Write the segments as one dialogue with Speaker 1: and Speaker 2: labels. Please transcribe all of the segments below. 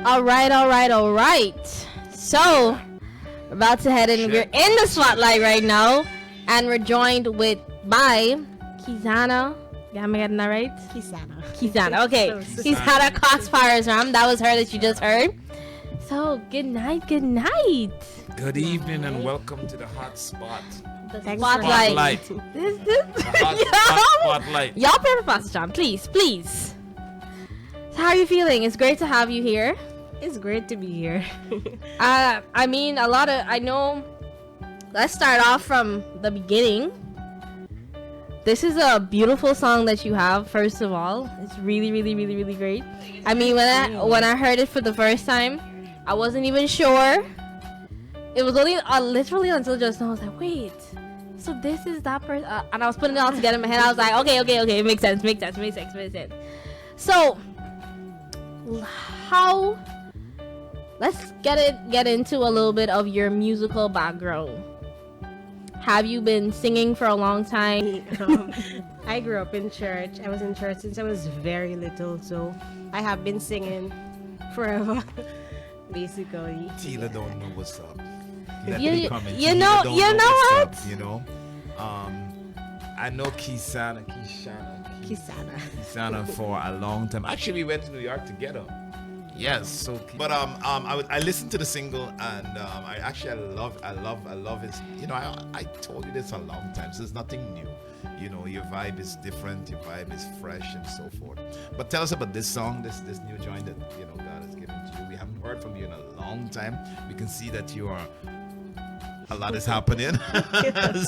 Speaker 1: All right. So, we're about to head in. We're in the spotlight right now, and we're joined by Keisanna. Am I getting that right? Keisanna. Okay. Keisanna Cox Parasram. That was her that you just heard. So, good night.
Speaker 2: Good evening and welcome to the hot spot.
Speaker 1: The spotlight.
Speaker 2: Spotlight.
Speaker 1: Y'all pray for Pastor Shawn, please. So how are you feeling? It's great to have you here.
Speaker 3: It's great to be here.
Speaker 1: I mean, I know. Let's start off from the beginning. This is a beautiful song that you have. First of all, it's really, really, really, really great. I mean, when I heard it for the first time, I wasn't even sure. It was only literally until just now I was like, wait, so this is that person, and I was putting it all together in my head. I was like, okay, it makes sense. So, let's get into a little bit of your musical background. Have you been singing for a long time?
Speaker 3: I grew up in church. I was in church since I was very little, so I have been singing forever, basically.
Speaker 2: Tehillah don't know what's up.
Speaker 1: You know what?
Speaker 2: I know Keisanna for a long time. Actually, we went to New York together. Yes, so. But I listened to the single and I love it. I told you this a long time, so it's nothing new. Your vibe is different, your vibe is fresh and so forth. But tell us about this song, this new joint that God has given to you. We haven't heard from you in a long time. We can see that a lot is happening.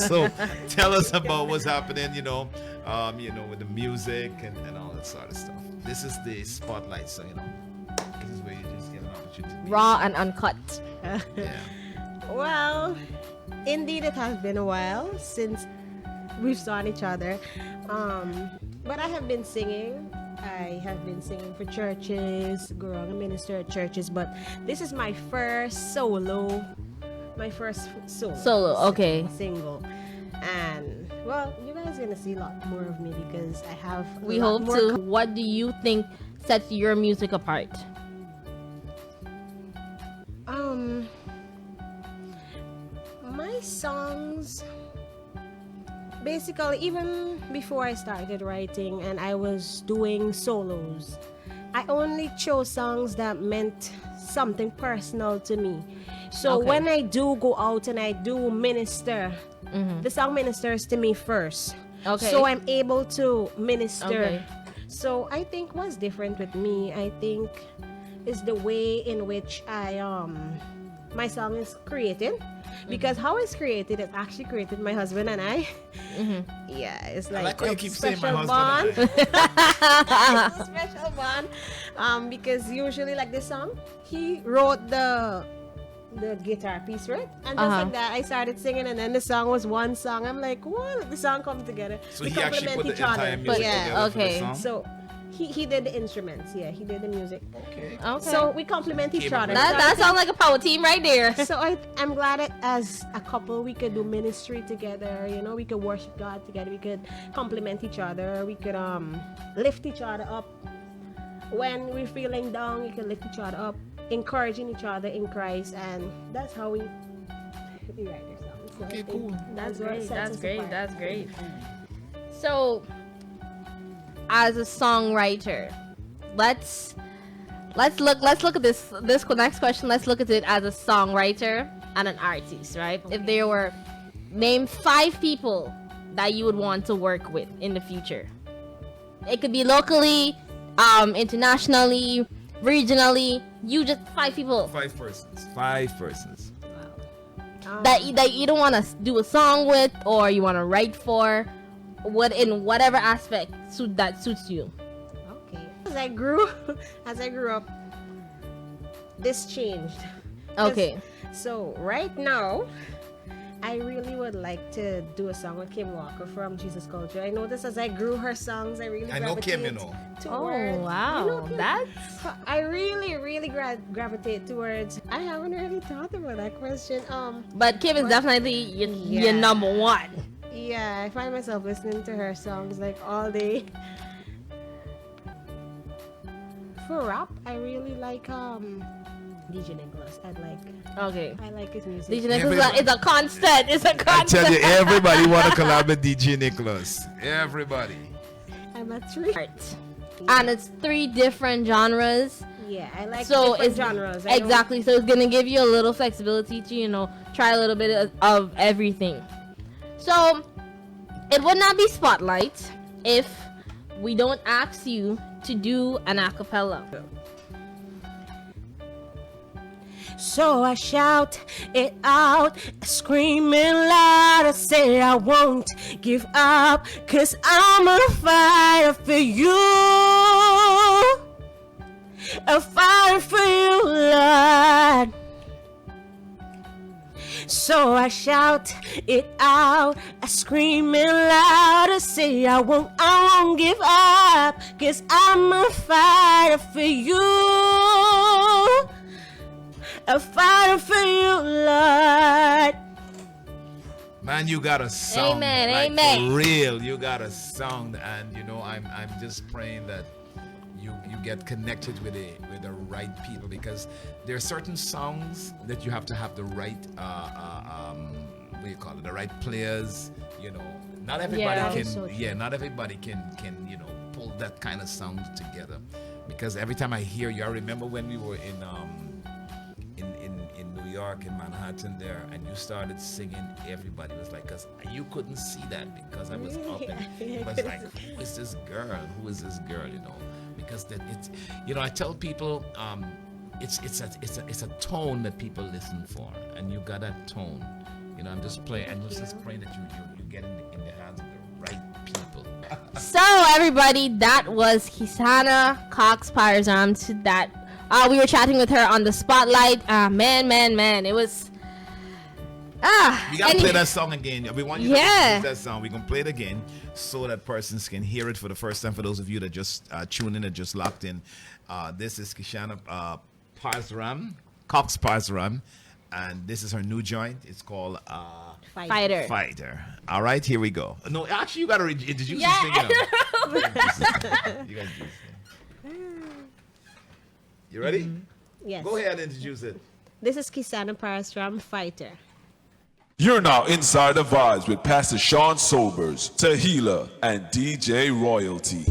Speaker 2: So tell us about what's happening, with the music and all that sort of stuff. This is the spotlight, so this is where you just get an opportunity to be
Speaker 1: raw and uncut.
Speaker 2: Yeah.
Speaker 3: Well, indeed it has been a while since we've saw each other. But I have been singing. I have been singing for churches, growing a minister at churches, but this is my first solo.
Speaker 1: Okay.
Speaker 3: Single. And well, you guys are gonna see a lot more of me because I have
Speaker 1: we hope to. What do you think sets your music apart?
Speaker 3: My songs, basically, even before I started writing and I was doing solos, I only chose songs that meant something personal to me. So when I do go out and I do minister, the song ministers to me first.
Speaker 1: Okay.
Speaker 3: So I'm able to minister.
Speaker 1: Okay.
Speaker 3: So I think what's different with me, I think, is the way in which my song is created. Because how it's created, it's actually created my husband and I. Yeah, it's like
Speaker 2: how you keep saying my husband
Speaker 3: and I. It's a special bond. Because usually, like this song, he wrote the guitar piece, right? And just like that, I started singing, and then the song was one song. I'm like, what? The song come together.
Speaker 2: So he actually put the entire music together for the song?
Speaker 3: So he did the instruments. Yeah, he did the music.
Speaker 2: Okay.
Speaker 3: So we complement each other.
Speaker 1: That sounds like a power team right there.
Speaker 3: So I'm glad that as a couple we could do ministry together. We could worship God together. We could complement each other. We could lift each other up. When we're feeling down, we can lift each other up, encouraging each other in Christ, and that's how we write our songs. So
Speaker 2: okay, cool.
Speaker 1: That's great. So, as a songwriter, let's look at this next question. Let's look at it as a songwriter and an artist, right?
Speaker 3: Okay.
Speaker 1: If there were, name 5 people that you would want to work with in the future. It could be locally, internationally, regionally. You just 5 people.
Speaker 2: 5 persons.
Speaker 3: Wow.
Speaker 1: That you don't want to do a song with, or you want to write for, in whatever aspect that suits you.
Speaker 3: Okay. As I grew up, this changed.
Speaker 1: Okay.
Speaker 3: So right now, I really would like to do a song with Kim Walker from Jesus Culture. I noticed as I grew her songs, I
Speaker 2: know Kim,
Speaker 3: towards,
Speaker 1: oh wow,
Speaker 3: Kim? I really gravitate towards. I haven't really thought about that question.
Speaker 1: But Kim is definitely your number one.
Speaker 3: Yeah, I find myself listening to her songs like all day. For rap, I really like DJ Nicholas.
Speaker 1: Okay.
Speaker 3: I like his music.
Speaker 1: DJ Nicholas is a constant. It's a
Speaker 2: I
Speaker 1: constant.
Speaker 2: tell you, everybody want to collab with DJ Nicholas. Everybody.
Speaker 3: I'm a three.
Speaker 1: And it's 3 different genres.
Speaker 3: Yeah, I like
Speaker 1: So
Speaker 3: different
Speaker 1: it's
Speaker 3: genres.
Speaker 1: exactly. So it's gonna give you a little flexibility to try a little bit of everything. So it would not be Spotlight if we don't ask you to do an acapella.
Speaker 3: So I shout it out, screaming loud. I say I won't give up, 'cause I'm a fighter for you. A fighter for you, Lord. So I shout it out, I scream it loud. I say I won't give up, 'cause I'm a fighter for you. A fighter for you, Lord.
Speaker 2: Man, you got a sound.
Speaker 1: Amen,
Speaker 2: like,
Speaker 1: amen.
Speaker 2: For real, you got a sound, and I'm just praying that you get connected with the right people, because there are certain songs that you have to have the right what do you call it, the right players. Not everybody
Speaker 1: Yeah.
Speaker 2: can.
Speaker 3: So true.
Speaker 2: Not everybody can pull that kind of sound together. Because every time I hear you, I remember when we were in New York, in Manhattan there, and you started singing, everybody was like, because you couldn't see that because I was up and it was like, who is this girl? Who is this girl? Because that it's, I tell people, it's a tone that people listen for, and you got that tone. I'm just praying that you get in the hands of the right people.
Speaker 1: So everybody, that was Keisanna Cox Parasram. To that, we were chatting with her on the Spotlight. Man, it was.
Speaker 2: We gotta play that song again. We want you to
Speaker 1: Yeah.
Speaker 2: play that song. We're gonna play it again so that persons can hear it for the first time. For those of you that just tuned in and just locked in, this is Keisanna Parasram, Cox Parasram, and this is her new joint. It's called
Speaker 1: Fighter.
Speaker 2: Fighter. All right, here we go. No, actually, you gotta introduce
Speaker 1: Yeah,
Speaker 2: this thing now. You gotta introduce it. You ready?
Speaker 3: Yes.
Speaker 2: Go ahead and introduce it.
Speaker 3: This is Keisanna Parasram, Fighter.
Speaker 4: You're now inside the vibes with Pastor Shawn Sobers, Tehillah, and DJ Royalty.